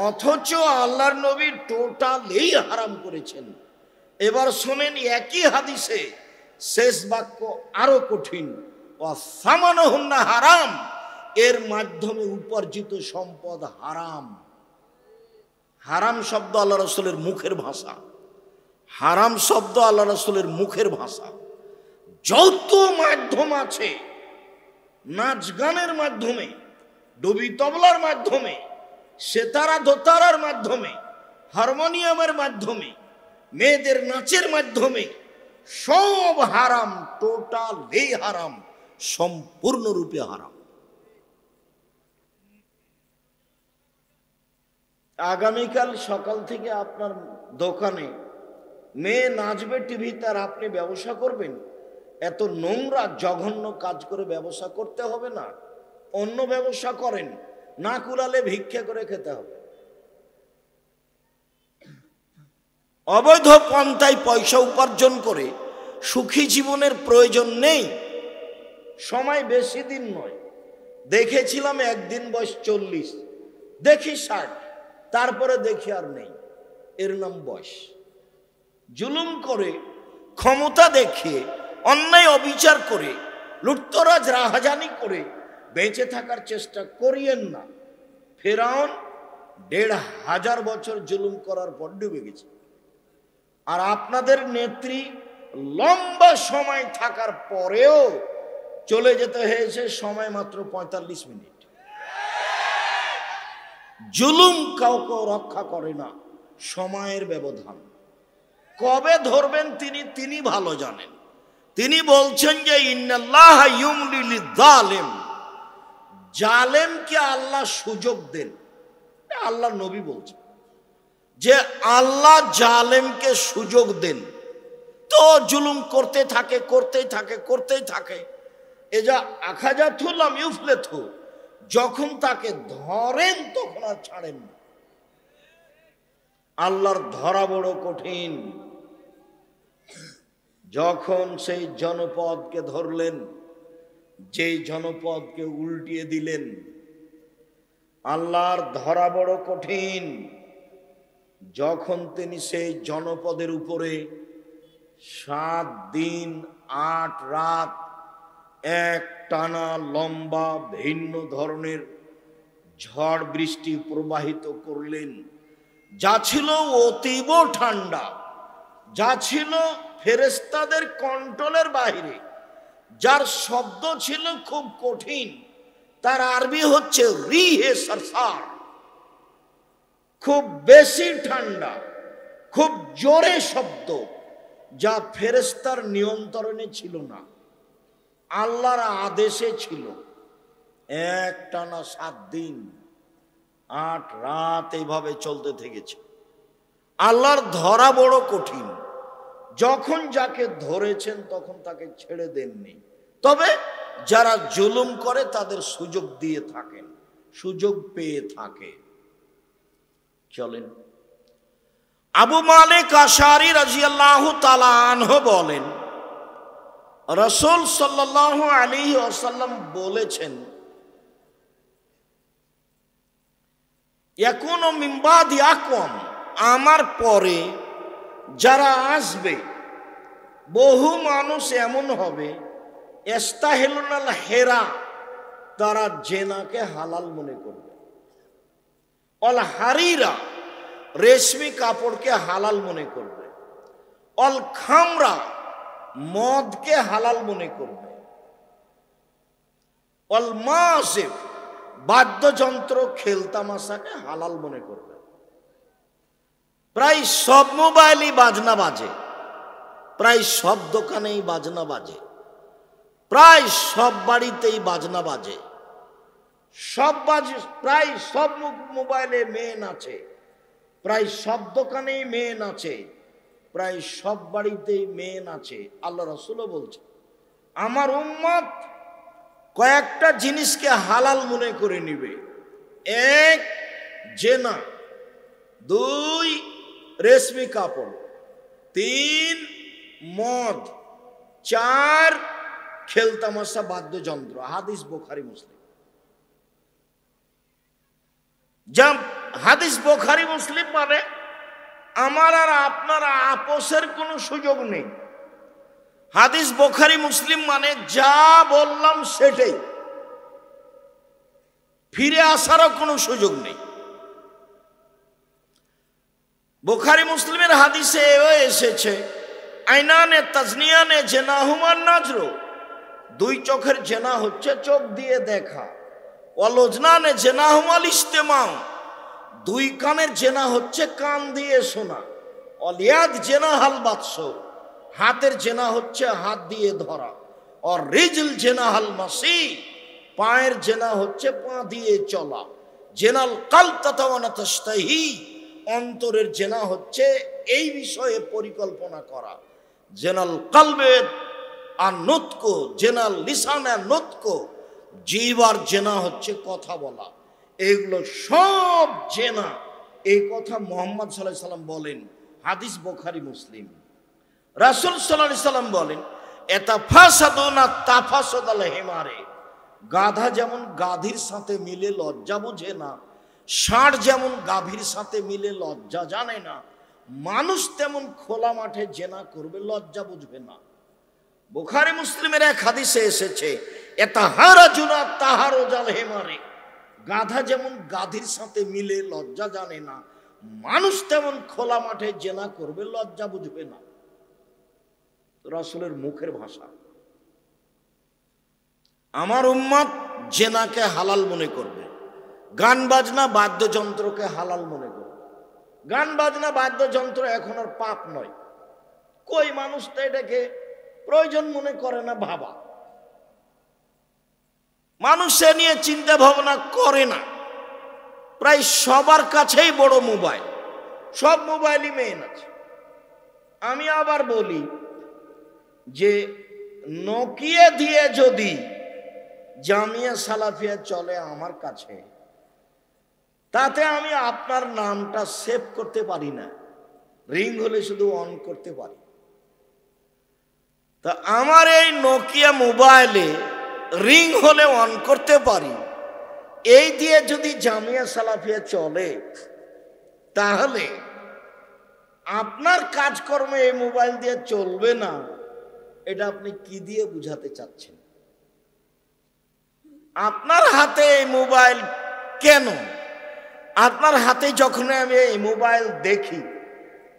অথচ আল্লাহর নবী টোটালি হারাম করেছেন। এবার শোনেন একই হাদিসে শেষ বাক্য আরো কঠিন, অসামানহুন্না হারাম, এর মাধ্যমে উপার্জিত সম্পদ হারাম। হারাম শব্দ আল্লাহ রাসূলের মুখের ভাষা, হারাম শব্দ আল্লাহ রাসূলের মুখের ভাষা। যত মাধ্যম আছে, নাচ গানের মাধ্যমে, ডুবি তবলার মাধ্যমে, সেতারা দোতারার মাধ্যমে, হারমোনিয়ামের মাধ্যমে, মেয়েদের নাচের মাধ্যমে, সব হারাম, টোটালি হারাম, সম্পূর্ণরূপে হারাম। আগামীকাল সকাল থেকে আপনার দোকানে মেয়ে নাচবে টিভিতে, আর আপনি ব্যবসা করবেন? এত নোংরা জঘন্য কাজ করে ব্যবসা করতে হবে না? অন্য ব্যবসা করেন, না কুলালে ভিক্ষা করে খেতে হবে। অবৈধ পন্থায় পয়সা উপার্জন করে সুখী জীবনের প্রয়োজন নেই। সময় বেশি দিন নয়, দেখেছিলাম একদিন বয়স 40, দেখি 60, তারপরে দেখি আর নেই। এর নাম বয়স। জুলুম করে, ক্ষমতা দেখিয়ে, অন্যায় অবিচার করে, লুটতরাজ রাহাজানি করে বেঁচে থাকার চেষ্টা করিয়েন না। ফেরাউন 1500 বছর জুলুম করার পর ডুবে গেছে, আর আপনাদের নেত্রী লম্বা সময় থাকার পরেও চলে যেতে হয়েছে সময় মাত্র 45 মিনিট। জুলুম কাউকে রক্ষা করে না, সময়ের ব্যবধান। কবে ধরবেন তিনি ভালো জানেন। তিনি বলছেন যে ইন্নাল্লাহ ইউমলি লিয-যালিম, জালেমকে আল্লাহ সুযোগ দেন। আল্লাহ নবী বলছেন যে আল্লাহ জালেমকে সুযোগ দেন, তো জুলুম করতে থাকে, করতেই থাকে, করতেই থাকে। এ যা আখাযাথু লাম ইউফলিথু, যখন তাকে ধরেন তখন আর ছাড়েন না। আল্লাহর ধরা বড় কঠিন। যখন সেই জনপদকে ধরলেন, যেই জনপদকে উল্টিয়ে দিলেন, আল্লাহর ধরা বড় কঠিন। যখন তিনি সেই জনপদের উপরে 7 দিন 8 রাত এক টানা লম্বা ভিন্ন ধরনের ঝড় বৃষ্টি প্রবাহিত করলেন, যা ছিল অতীব ঠান্ডা, যা ছিল ফেরেশতাদের কন্ট্রোলের বাইরে, যার শব্দ ছিল খুব কঠিন, তার আরবি হচ্ছে রিহে সারসার, খুব বেশি ঠান্ডা, খুব জোরে শব্দ, যা ফেরেশতার নিয়ন্ত্রণে ছিল না, আল্লাহর আদেশে ছিল। এক টানা 7 দিন 8 রাত এইভাবে চলতে থেকেছে। আল্লাহর ধরা বড় কঠিন। যখন যাকে ধরেছেন তখন তাকে ছেড়ে দেননি, তবে যারা জুলুম করে তাদের সুযোগ দিয়ে থাকেন, সুযোগ পেয়ে থাকে। চলেন, আবু মালিক আশআরী রাদিয়াল্লাহু তাআলা আনহু বলেন, রাসূল সাল্লাল্লাহু আলাইহি ওয়াসাল্লাম বলেছেন, ইয়াকুনু মিন বাদি আকওয়াম, আমার পরে যারা আসবে বহু মানুষ এমন হবে, ইস্তাহিলুনাল হেরা, তারা জেনাকে হালাল মনে করবে, অল হারিরা, রেশমি কাপড়কে হালাল মনে করবে, অল খামরা, মদকে হালাল মনে করবে, অল মাসিফ, বাদ্যযন্ত্র খেলতামাশাকে হালাল মনে করবে। প্রায় সব মোবাইলই বাজনা বাজে, প্রায় সব দোকানেই বাজনা বাজে, প্রায় সব বাড়িতেই বাজনা বাজে, প্রায় সব মোবাইলে মেয়ে নাচে, প্রায় সব দোকানেই মেয়ে নাচে, প্রায় সব বাড়িতেই মেয়ে নাচে। আল্লাহ রাসূলও বলছে, আমার উম্মত কয়েকটা জিনিসকে হালাল মনে করে নিবে। 1 জেনা, 2 রেশমি কাপড়, 3 মদ, 4 খেলতামাশা বাদ্যযন্ত্র। হাদিস বুখারী মুসলিম। যা হাদিস বুখারী মুসলিম মানে আমার আর আপনার আপোষের কোনো সুযোগ নেই। হাদিস বুখারী মুসলিম মানে যা বললাম সেটাই, ফিরে আসারও কোনো সুযোগ নেই। বুখারী মুসলিমের হাদিসে এসেছে আইনানে তাজনিয়ানে জেনাহুমান নাজরু, দুই চোখের জেনা হচ্ছে চোখ দিয়ে দেখা। ওয়ালুজনানে জেনাহুমাল ইস্তেমাউ, দুই কানের জেনা হচ্ছে কান দিয়ে শোনা। অলিয়াদ জেনাহাল বাতস, হাতের জেনা হচ্ছে হাত দিয়ে ধরা। আর রিজল জেনাহাল মাসি, পায়ের জেনা হচ্ছে পা দিয়ে চলা। জেনাল কালব তাতাওয়ানা তাশতাহি, অন্তরের জেনা হচ্ছে এই বিষয়ে পরিকল্পনা করা। জেনাল কালবে আর নুতক, জেনাল লিসান আর নুতক, জিহ্বার জেনা হচ্ছে কথা বলা। এগুলো সব জেনা, এই কথা মুহাম্মদ সাল্লাল্লাহু আলাইহি সাল্লাম বলেন, হাদিস বুখারী মুসলিম। রাসূল সাল্লাল্লাহু আলাইহি সাল্লাম বলেন এতাফাসাদুনা তাফাসাদাল হিমারে, গাধা যেমন গাধীর সাথে মিলে লজ্জা বুঝে না, ষাঁড় যেমন গাভীর সাথে মিলে লজ্জা জানে না, মানুষ তেমন খোলা মাঠে জেনা করবে, লজ্জা বুঝবে না। বুখারী মুসলিমের এক হাদিসে এসেছে এতাহারাজুনা তাহারুজাল হিমারে, গাধা যেমন গাধীর সাথে মিলে লজ্জা জানে না, মানুষ তেমন খোলা মাঠে জেনা করবে, লজ্জা বুঝবে না। রাসূলের মুখের ভাষা। আমার উম্মত জেনাকে হালাল মনে করবে, গান বাজনা বাদ্যযন্ত্রকে হালাল মনে করবে। গান বাজনা বাদ্যযন্ত্র এখন আর পাপ নয়, কই মানুষ তো এটাকে প্রয়োজন মনে করে না। ভাবা, মানুষ সে নিয়ে চিন্তা ভাবনা করে না। প্রায় সবার কাছেই বড় মোবাইল, সব মোবাইলই মেইন আছে। আমি আবার বলি যে নোকিয়া দিয়ে যদি জামিয়া সালাফিয়া চলে আমার কাছে, তাতে আমি আপনার নামটা সেভ করতে পারি না, রিং হলে শুধু অন করতে পারি। তা আমার এই নোকিয়া মোবাইলে রিং হলে অন করতে পারি, এই দিয়ে যদি জামিয়া সালাফিয়া চলে, তাহলে আপনার কাজকর্ম এই মোবাইল দিয়ে চলবে না, এটা আপনি কি দিয়ে বুঝাতে চাচ্ছেন? আপনার হাতে এই মোবাইল কেন? আপনার হাতে যখন আমি এই মোবাইল দেখি,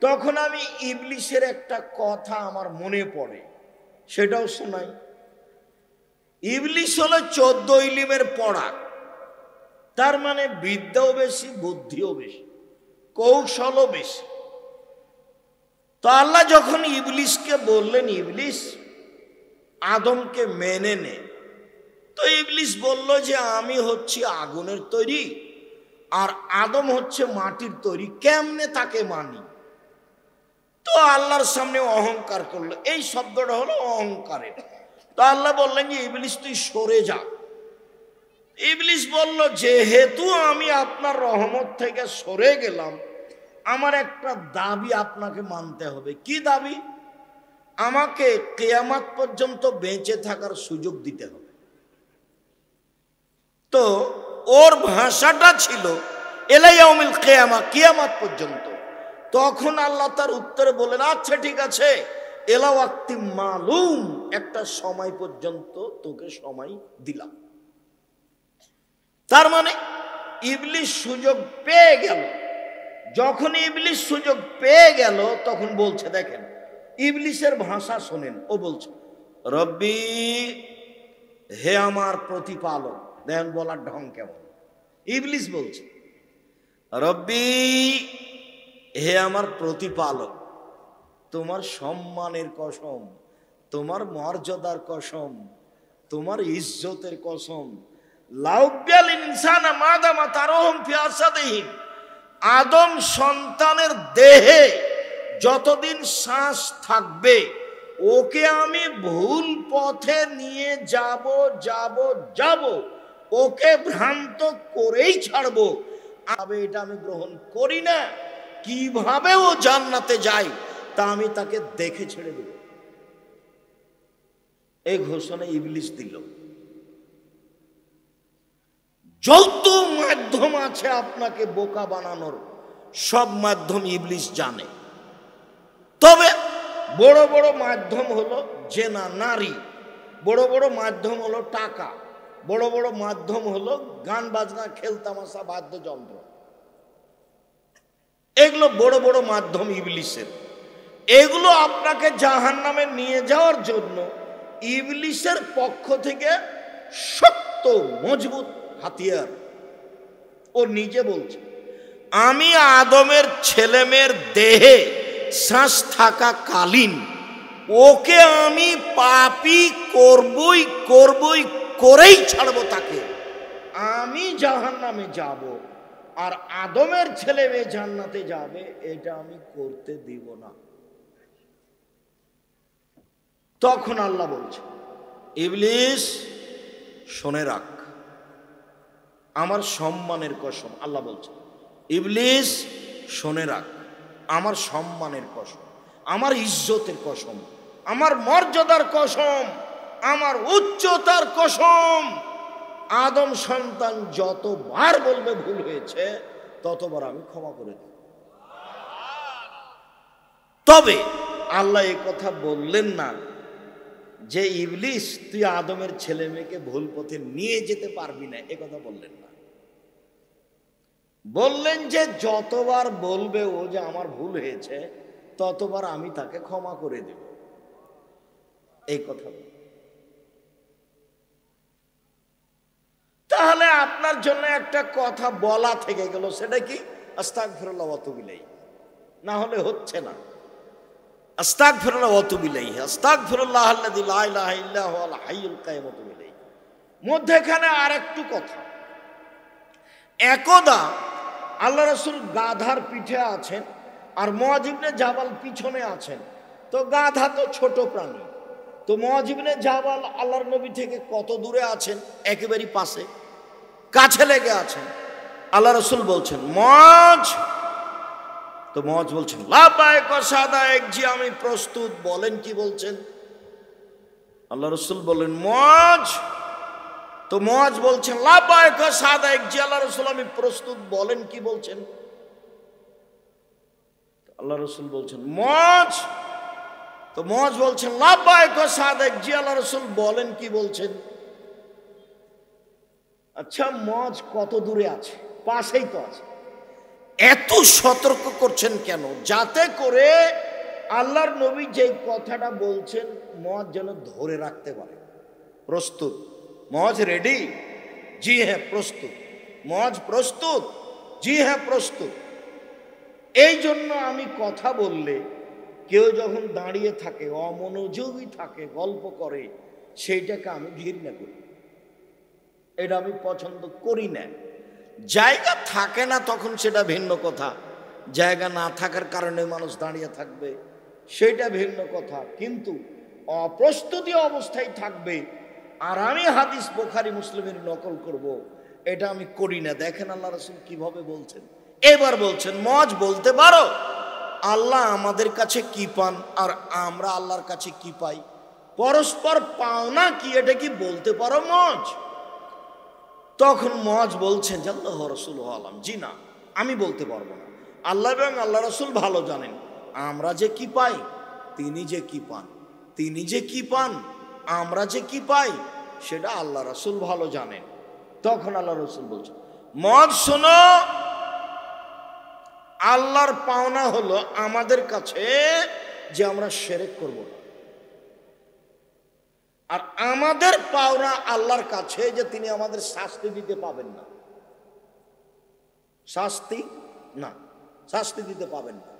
তখন আমি ইবলিসের একটা কথা আমার মনে পড়ে, সেটাও শোনাই। ইবলিস হলো 14 ইলিমের পড়া, তার মানে বিদ্যাও বেশি, বুদ্ধিও বেশি, কৌশলও বেশি। তো আল্লাহ যখন ইবলিসকে বললেন ইবলিস আদমকে মেনে নে, তো ইবলিস বলল যে আমি হচ্ছি আগুনের তৈরি আর আদম হচ্ছে মাটির তৈরি, কেমনে তাকে মানি? তো আল্লাহর সামনে অহংকার করলো, এই শব্দটা হলো অহংকারের। তো আল্লাহ বললেন যে ইবলিস তুই সরে যা। ইবলিস বলল যেহেতু আমি আপনার রহমত থেকে সরে গেলাম, আমার একটা দাবি আপনাকে মানতে হবে। কি দাবি? আমাকে কিয়ামত পর্যন্ত বেঁচে থাকার সুযোগ দিতে হবে। তো ওর ভাষাটা ছিল এলাইয়াউমিল কিয়ামা, কিয়ামত পর্যন্ত। তখন আল্লাহ তার উত্তরে বলেন আচ্ছা ঠিক আছে, এলা ওয়াক্তি মালুম, একটা সময় পর্যন্ত তোকে সময় দিলাম। তার মানে ইবলিস সুযোগ পেয়ে গেল। যখন ইবলিস সুযোগ পেয়ে গেল, তখন বলছে, দেখেন ইবলিসের ভাষা শোনেন, ও বলছে রব্বি, হে আমার প্রতিপালক। দেখেন বলার ঢং কেমন। ইবলিস বলছে রব্বি, হে আমার প্রতিপালক, তোমার সম্মানের কসম, তোমার মর্যাদার কসম, তোমার ইজ্জতের কসম, লাউব্যাল ইনসানা মাদামা তারহুম ফি আসাদিহিম, আদম সন্তানের দেহে যতদিন শ্বাস থাকবে ওকে আমি ভুল পথে নিয়ে যাব, ওকে ভ্রান্ত করেই ছাড়বো। এটা আমি গ্রহণ করি না। কিভাবে ও জান্নাতে যায় তা আমি তাকে দেখে ছেড়ে দেব। এই ঘোষণা ইবলিস দিল। যত মাধ্যম আছে আপনাকে বোকা বানানোর, সব মাধ্যম ইবলিস জানে। তবে বড় বড় মাধ্যম হলো জেনা, নারী, বড় বড় মাধ্যম হলো টাকা, বড় বড় মাধ্যম হলো গান বাজনা, খেলতামাশা, বাদ্যযন্ত্র। এগুলো বড় বড় মাধ্যম ইবলিসের। এগুলো আপনাকে জাহান্নামে নিয়ে যাওয়ার জন্য ইবলিসের পক্ষ থেকে শক্ত মজবুত হাতিয়ার। ও নিজে বলছে, আমি আদমের ছেলেমেয়ের দেহে শ্বাস থাকা কালীন ওকে আমি পাপী করবই করবই করেই ছাড়বো তাকে। আমি জাহান্নামে যাব আর আদমের ছেলে মেয়ে জান্নাতে যাবে, এটা আমি করতে দিব না। তখন আল্লাহ বলছে, ইবলিস শুনে রাখ, আমার সম্মানের কসম। আল্লাহ বলছে, ইবলিস শুনে রাখ, আমার সম্মানের কসম, আমার ইজ্জতের কসম, আমার মর্যাদার কসম, আমার উচ্চতার কসম, আদম সন্তান যতবার বলবে ভুল হয়েছে ততবার আমি ক্ষমা করে দেব। তবে আল্লাহ এই কথা বললেন না যে ইবলিস তুই আদমের ছেলে মেয়েকে ভুল পথে নিয়ে যেতে পারবি না, এ কথা বললেন না। বললেন যে যতবার বলবে ও যে আমার ভুল হয়েছে ততবার আমি তাকে ক্ষমা করে দেব, এই কথা। তাহলে আপনার জন্য একটা কথা বলা থেকে গেল, সেটা কি? আস্তাগফিরুল্লাহ ওয়া আতুবু ইলাইহি। না হলে হচ্ছে না। আস্তাগফিরুল্লাহ ওয়া আতুবু ইলাইহি, আস্তাগফিরুল্লাহ আল্লাযী লা ইলাহা ইল্লা হুয়াল হাইয়ুল কাইয়্যুম ওয়া আতুবু ইলাইহি। মধ্যখানে আরেকটু কথা। একদা আল্লাহ রাসূল গাধার পিঠে আছেন আর মুআয ইবনে জাবাল পিছনে আছেন। তো গাধা তো ছোট প্রাণী, তো মুআয ইবনে জাবাল আল্লাহর নবী থেকে কত দূরে আছেন? একেবারে পাশে, কাছে লেগে আছেন। আল্লাহ রাসূল বলছেন, মুআয। তো মুআয বলছেন, লাব্বাইক ওয়া সাদাইক, জি আমি প্রস্তুত, বলেন কি বলছেন? আল্লাহ রাসূল বলেন, মুআয। তো মুআয বলছেন, লাব্বাইক ওয়া সাদাইক, জি আল্লাহ রাসূল আমি প্রস্তুত, বলেন কি বলছেন? আল্লাহ রাসূল বলছেন, মুআয। তো মুআয বলছেন, লাব্বাইক ওয়া সাদাইক, জি আল্লাহ রাসূল বলেন কি বলছেন? আচ্ছা, মুআয কত দূরে আছে? পাশেই তো আছে। এত সতর্ক করছেন কেন? যাতে করে আল্লাহর নবী যে কথাটা বলছেন মুআয যেন ধরে রাখতে পারে। প্রস্তুত? মুআয রেডি? জি হ্যাঁ প্রস্তুত। মুআয প্রস্তুত? জি হ্যাঁ প্রস্তুত। এই জন্য আমি কথা বললে কেউ যখন দাঁড়িয়ে থাকে, অমনোযোগী থাকে, গল্প করে, সেইটাকে আমি ঘৃণা করি, এটা আমি পছন্দ করি না। জায়গা থাকে না তখন সেটা ভিন্ন কথা, জায়গা না থাকার কারণে মানুষ দাঁড়িয়ে থাকবে সেটা ভিন্ন কথা, কিন্তু অপ্রস্তুতি অবস্থায় থাকবে আর আমি হাদিস বুখারী মুসলিমের নকল করব, এটা আমি করি না। দেখেন আল্লাহ রাসূল কিভাবে বলছেন। এবার বলছেন, মুআয বলতে পারো আল্লাহ আমাদের কাছে কি পান আর আমরা আল্লাহর কাছে কি পাই? পরস্পর পাওনা কি, এটা কি বলতে পারো মুআয? তখন মুআয বলছেন, আল্লাহ রাসূলুহু আলাম, জি না আমি বলতে পারবো না। আল্লাহ এবং আল্লাহ রাসূল ভালো জানেন আমরা যে কি পাই, তিনি যে কি পান, তিনি যে কি পান, আমরা যে কি পাই, সেটা আল্লাহ রাসূল ভালো জানেন। তখন আল্লাহ রাসূল বলছেন, মুআয শোনো, আল্লাহর পাওনা হলো আমাদের কাছে যে আমরা শিরক করব না, আর আমাদের পাওনা আল্লাহর কাছে যে তিনি আমাদের শাস্তি দিতে পাবেন না। শাস্তি না, শাস্তি দিতে পাবেন না।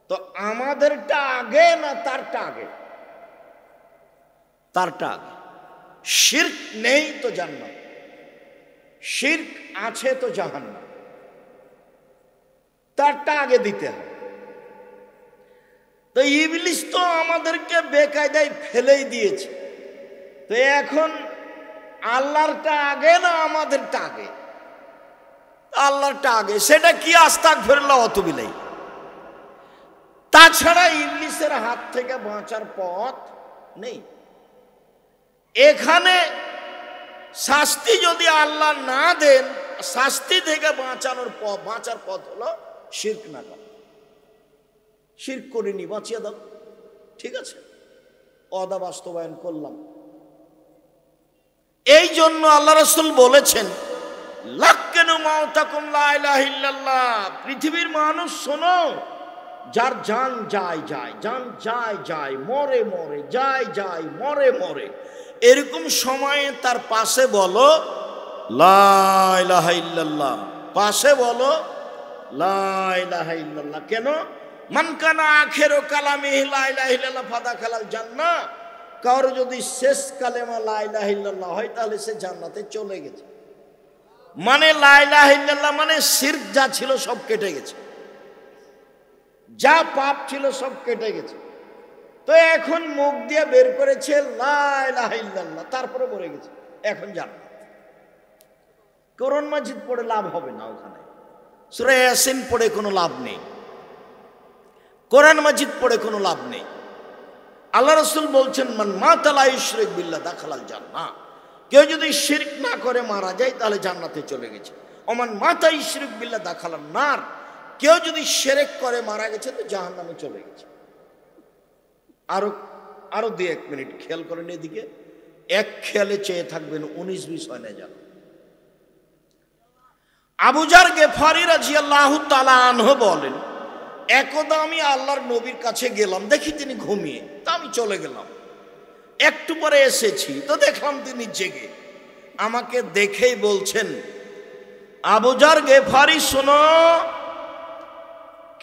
তো আমাদেরটা আগে না তারটা আগে? তারটা আগে। শিরক নেই তো জান্নাত, শিরক আছে তো জাহান্নাম, তারটা আগে দিতে হবে। তো ইবলিস তো আমাদেরকে বেকায়দায় ফেলেই দিয়েছে, তো এখন আল্লাহরটা আগে না আমাদেরটা আগে? আল্লাহরটা আগে। সেটা কি? আস্তাগফিরুল্লাহ ওয়া আতুবু ইলাইহি। তাছাড়া ইবলিসের হাত থেকে বাঁচার পথ নেই। এখানে শাস্তি যদি আল্লাহ না দেন, শাস্তি থেকে বাঁচার পথ হলো শিরক না করা। শিরক করিনি, বাঁচিয়ে দাও, ঠিক আছে, ওয়াদা বাস্তবায়ন করলাম। এই জন্য আল্লাহ রাসূল বলেছেন, লাক্কানু মাউতাকুম লা ইলাহা ইল্লাল্লাহ, পৃথিবীর মানুষ শোনো, যার জান যায় যায়, জান যায় যায়, মরে মরে, যায় যায়, মরে মরে, এরকম সময়ে তার পাশে বলো লা ইলাহা ইল্লাল্লাহ, পাশে বলো লা ইলাহা ইল্লাল্লাহ। কেন? মান কানা আখিরু কালামিহি লা ইলাহা ইল্লাল্লাহ ফাদাখালাল জান্নাহ, কার যদি শেষ কালেমা লা ইলাহা ইল্লাল্লাহ হয় তাহলে সে জান্নাতে চলে গেছে। মানে লা ইলাহা ইল্লাল্লাহ মানে শিরক যা ছিল সব কেটে গেছে, যা পাপ ছিল সব কেটে গেছে। তো এখন মুখ দিয়ে বের করেছে লা ইলাহা ইল্লাল্লাহ, তারপরে মরে গেছে, এখন জান্নাত। কোরআন মাজিদ পড়ে লাভ হবে না, ওখানে সূরা ইয়াসিন পড়ে কোনো লাভ নেই, কোরআন মাজিদ পড়ে কোনো লাভ নেই। আল্লাহ রাসূল বলছেন, মান মাতা লা ইউশরিক বিল্লাহ দাখালাল জান্নাহ, কেউ যদি শিরক না করে মারা যায় তাহলে জান্নাতে চলে গেছে। ওমান মাতা ইউশরিক বিল্লাহ দাখালান নার, কেউ যদি শিরক করে মারা গেছে তো জাহান্নামে চলে গেছে। আরো 2-1 মিনিট খেয়াল করেন এদিকে, এক খেয়ালে চেয়ে থাকবেন, 19-20 হয় না যেন। আবু যার গেফারি রাদিয়াল্লাহু তাআলা আনহু বলেন, একদা আমি আল্লাহর নবীর কাছে গেলাম, দেখি তিনি ঘুমিয়ে, তা আমি চলে গেলাম। একটু পরে এসেছি তো দেখলাম তিনি জেগে। আমাকে দেখেই বলছেন, আবু যার গেফারি শোনো,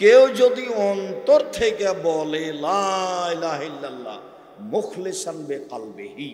কেউ যদি অন্তর থেকে বলে লা ইলাহা ইল্লাল্লাহ মুখলিসান বিকলবিহি,